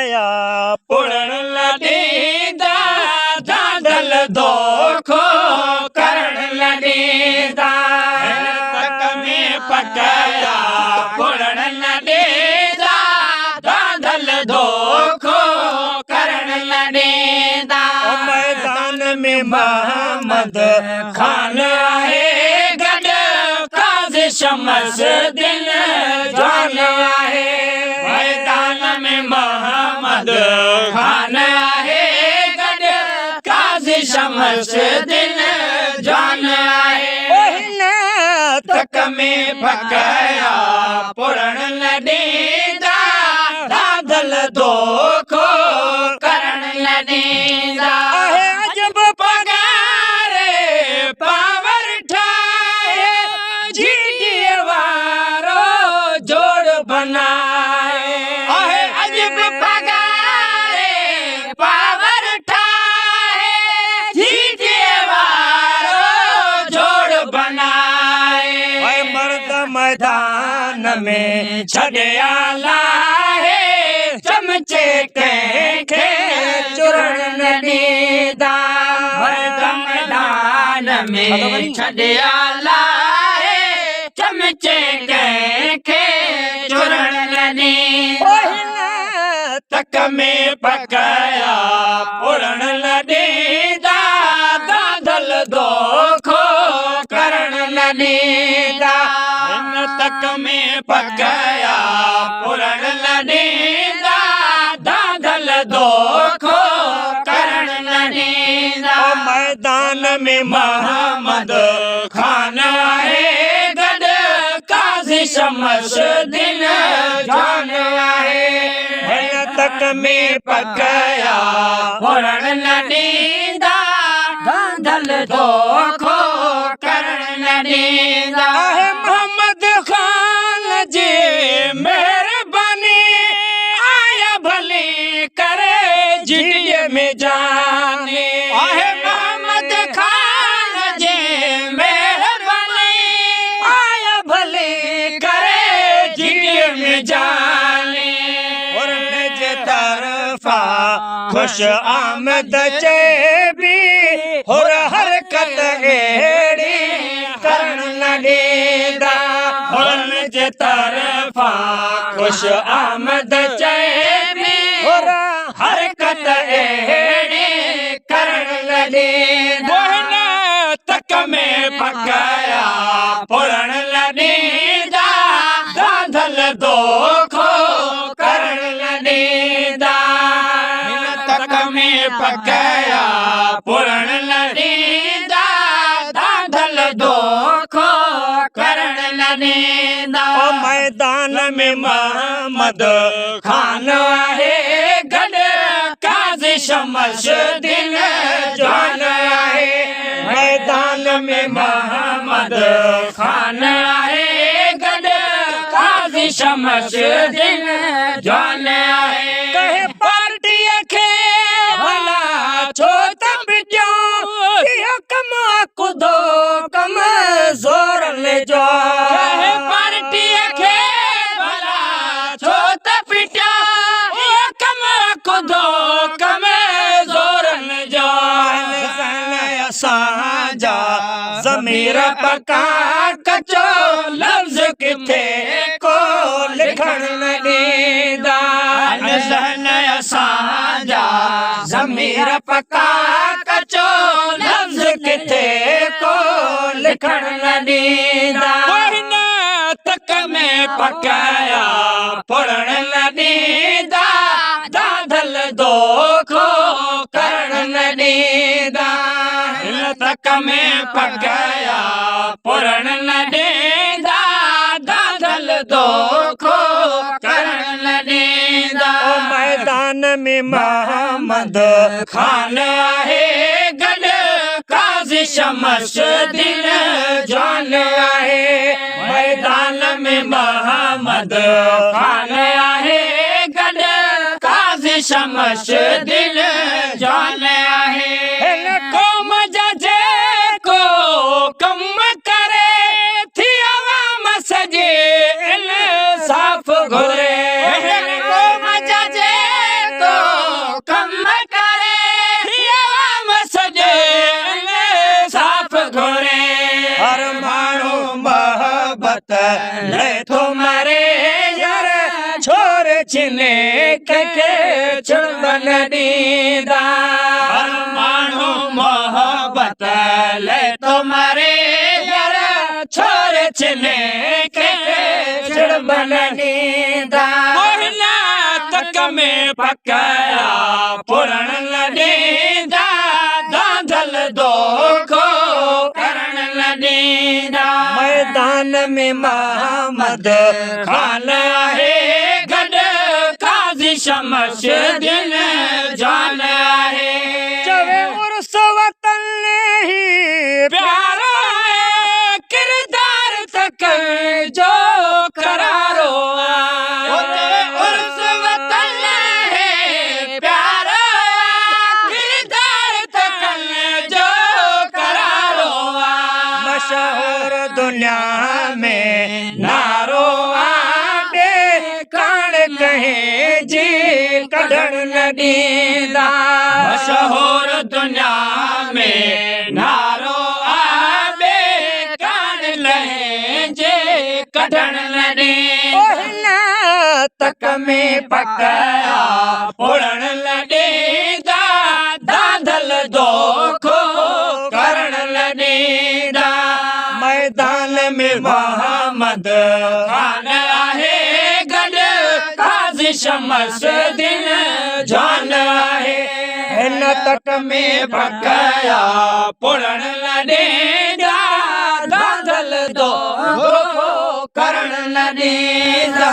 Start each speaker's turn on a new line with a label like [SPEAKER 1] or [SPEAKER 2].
[SPEAKER 1] पकाया पुरण लॾींदा धांधल दोखो करण लॾींदा तक में पकाया पुरण लॾींदा धांधल दोखो करण लॾींदा मैदान में मोहम्मद खान आहे गॾ काज़ी शमस दिल जान आहे मैदान में मोहम्मद खान आहे गॾ काज़ी शमस दिल जान आहे तक में पकाया पुरण लॾींदा धांधल दोखो करण लॾींदा अजब पगारे पावर ठाहे जीडीए वारो जोड़ बनाए अजब पगारे पावर ठाहे जीडीए वारो जोड़ बनाए मर्द मैदान में छॾिया लाहे चमचे कंहिंखे चुरण न ॾींदा मर्द मैदान में छॾिया लाहे चमचे कंहिंखे चुरण न ॾींदा तक में पकाया पुरण लॾींदा धांधल दोखो करण लॾींदा तक में पकाया पुरण लॾींदा धांधल दोखो करण लॾींदा मैदान में मोहम्मद खान आहे गॾ काज़ी शमस दिल जान आहे तक में पकाया पुरण लॾींदा धांधल दोखो करण लॾींदा मोहम्मद खान जी मेहरबानी आया भली करे जीडीए में जाने मोहम्मद खान जी मेहरबानी आया भली करे जीडीए में जाने तरफा खुश आमद चेबी और हरकत एड़ी करण लॾींदा हुन जे तरफा खुश आमद चेबी और हरकत एड़ी करण लॾींदा तक में पकाया पुरण लॾींदा धांधल दोखो करण लॾींदा तक में पकाया पुरण लॾींदा धांधल दोखो करण लॾींदा मैदान में मोहम्मद खान आहे गॾ काज़ी शमस दिल जान आहे मैदान में मोहम्मद खान आहे गॾ काज़ी शमस दिल जान आहे कहे पार्टीअ खे भला छो त पिटियो इहो कम कुदो कम ज़ोर ले जो कहे पार्टीअ खे भला छो त पिटियो इहो कम कुदो कम ज़ोर ले जो असांजा ज़मीर पका कचो लफ़्ज़ किथे को लिखण न ॾींदा असांजा ज़मीर पका कचो लफ़्ज़ किथे को लिखण न ॾींदा तक में पकाया पुरण न ॾींदा धांधल दोखो करण न ॾींदा तक में पकाया पुरण न ॾींदा धांधल दोखो करण न ॾींदा मैदान में मोहम्मद खान आहे गॾ काज़ी शमस दिल जान आहे मैदान में मोहम्मद खान आहे गॾ काज़ी शमस दिल जान आहे क़ौम जा जेको कम करे थी आवाम सॼे इंसाफ़ घुरे क़ौम जा जेको कम करे आवाम सजे साफ घोरे हर माण्हू मोहब्बत ले थो मरे यार छोर छिने कंहिंखे चुड़बन ॾींदा हर माण्हू मोहब्बत ले थो मरे यार छोर छिने कंहिंखे चुड़बन ॾींदा तक में पकया पुरण लॾींदा दांधल दोखो करण लॾींदा मैदान में मोहम्मद खान आहे गॾु काज़ी शमश दिन जान आहे चवे उर्स वतन ही प्यारो आहे किरदार तक जो करारो उर्स वतन है प्यारो किरदार तक जो करारो मशहूर दुनिया में नारो आडे कान कहे जी कढण न ॾींदा मशहूर दुनिया में नारो आडे कान कहे जी कढण न ॾींदा तक में पकया पुरण लॾींदा दांधल दोखो करण लॾींदा मैदान में मोहम्मद खान आहे गॾु काज़ी शमस दिन जान आहे हिन तक में पकया पुरण लॾींदा दांधल दोखो करण लॾींदा